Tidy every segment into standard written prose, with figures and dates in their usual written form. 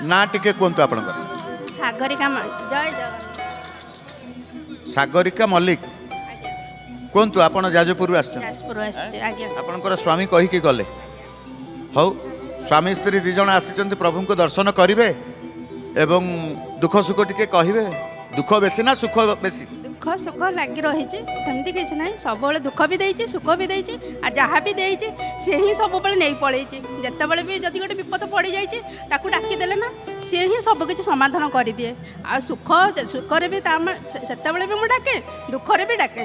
ना टिके कहतु आप सागरिका जय जगन्नाथ। सागरिका मल्लिक कहतु आप जाजपुर जाजपुर आसी आज्ञा आपणकर स्वामी कहीकि गले हौ स्वामी स्त्री दी जण आसी प्रभु को दर्शन करेंगे एवं दुख सुख टिके कहे दुख बेसी ना सुख बेसी दुख सुख लगी रही सेमती किसी ना सब दुख भी देती सुख भी देती आ जहाँ भी देती सी ही सब नहीं पड़े जिते भी जदि गोटे विपद पड़ जाए डाकिदेले ना सी ही सब किसी समाधान कर दिए आ सुख सुखरे भी से भी मुझे डाके दुखरे भी डाके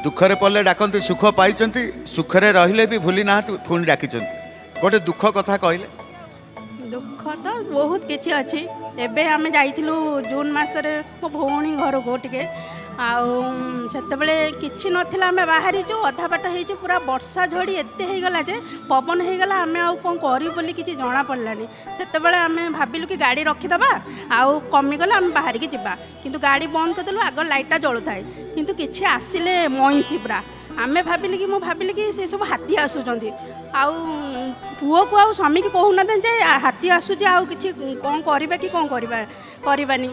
दुखरे पड़े डाकती सुख पाई सुखरे रहिले भी भूली ना पुणी डाकी गोटे दुख कथा कहले दुख तो बहुत किसी अच्छी एबे आम जाइलु जून मसरे मो भौणी घर को टे आते कि नाला आम बाहरी अधा बाट हो पूरा वर्षा झड़ी एत होगला जे पवन होगला आम आउ कौन करूँ बोली किसी जना पड़लानी से आम भाविलु कि गाड़ी रखीदबा आउ कमिगला आम बाहर की जावा किंतु गाड़ी बंद करदेलु आग लाइटा जलू थाए किंतु किसी आसिले मईसी पूरा आमे भाविली कि भाविली कि से सब हाथी आसुचंती आउ पुओ को आउ स्वामी की कहूना जे हाथी आसुची आउ किछि कौन करबा कि कौन करबानी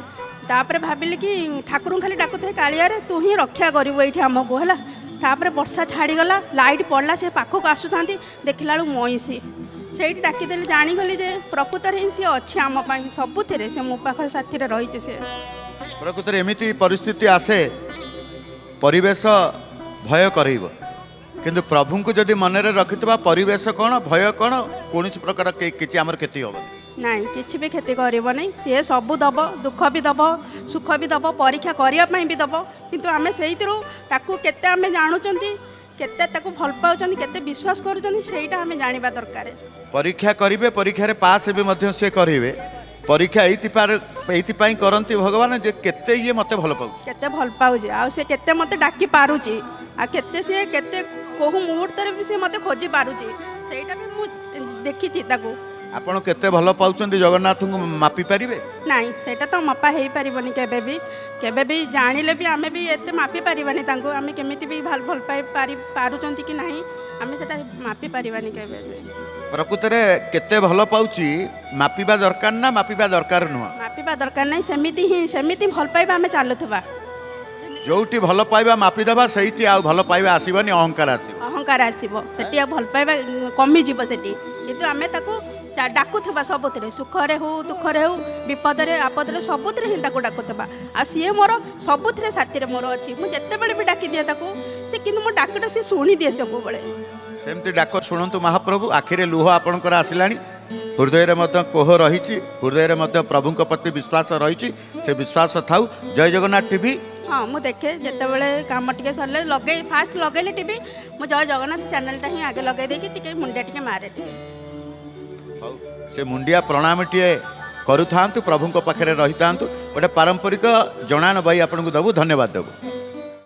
तापर भाविली कि ठाकुर खाली डाकुथे कालियारे तू ही रक्षा करू ये आमको है तापर वर्षा छाड़ीगला लाइट पड़ला से पाखक आसुता देखला मईसी से डाकिदेली जाणीगली जे प्रकृत ही सी अच्छे आम सबुथिरे से मो पाख साथी रही से प्रकृत एमती परिस्थिति आसे परिवेश भय करब किंतु प्रभु को जदि मन रखिथबा परिवेश कौन भय कौन कौन प्रकार किसी आमर क्षति हम नाई किसी भी क्षति करनी सी सब दब दुख भी दब सुख भी दब परीक्षा करने भी दब किंतु आम से केते आम जानुचंती केते भल पाउचंती केते विश्वास करूचंती आम जानिबा दरकार परीक्षा करेंगे परीक्षा पास भी मध्य से करेंगे परीक्षा ये करती भगवान जे केते ये मते भल पाउ केते भल पाउजे आ से केते मते डाकी पारुची आ केते से केते कोहु मुहूर्त रे भी से मते खोजी पारुची सेटा भी मु देखिची ताको आपण केते भल पाउचंदी जगन्नाथ को मापी पारिबे नाही सेटा तो मपा हेई पारिबनी केबे भी जानिले भी आमे भी एते मापी पारिबानी तांको आमे केमिति भी भल पाई पारुचंती कि नाही आमे सेटा मापी पारिबानी केबे प्रकृत में केते भल पाउची मापिबा दरकार ना मापिबा दरकार नुह मापिबा दरकार नहीं सेमिति भल पाइबा आमे चालुथबा जोटी भल पाइबा मापिदेबा सहीटी आ भल पाइबा आसीबनी अहंकार आसीबो सेटी आ भल पाइबा कमी जीवो सेटी किंतु आमे ताको डाकुथबा सबुतरे सुखरे हो दुखरे हो विपदरे आपदरे सबुतरे ही ताको डाकुथबा आ सीए मोर सबुतरे साथी रे मोर अछि मु जत्ते बेले भी डाकी दिया ताको से किंतु मो डाकटा से सुनी दिए सब बेले सेमती डाक शुणु महाप्रभु आखिरे लुह आपणकर आसला हृदय में कोह रही हृदय में प्रभु प्रति विश्वास रही से विश्वास थाउ जय जगन्नाथ टीवी हाँ मु देखे जिते कम टे सरले लगे फास्ट लगेली टीवी मु जय जगन्नाथ चैनलटा ही आगे लगे देकी मुंडिया टे मारे से मुंडिया प्रणाम टे करूँ प्रभु पाखे रही था गोटे पारंपरिक जनान बाई आपको देवु धन्यवाद देवु।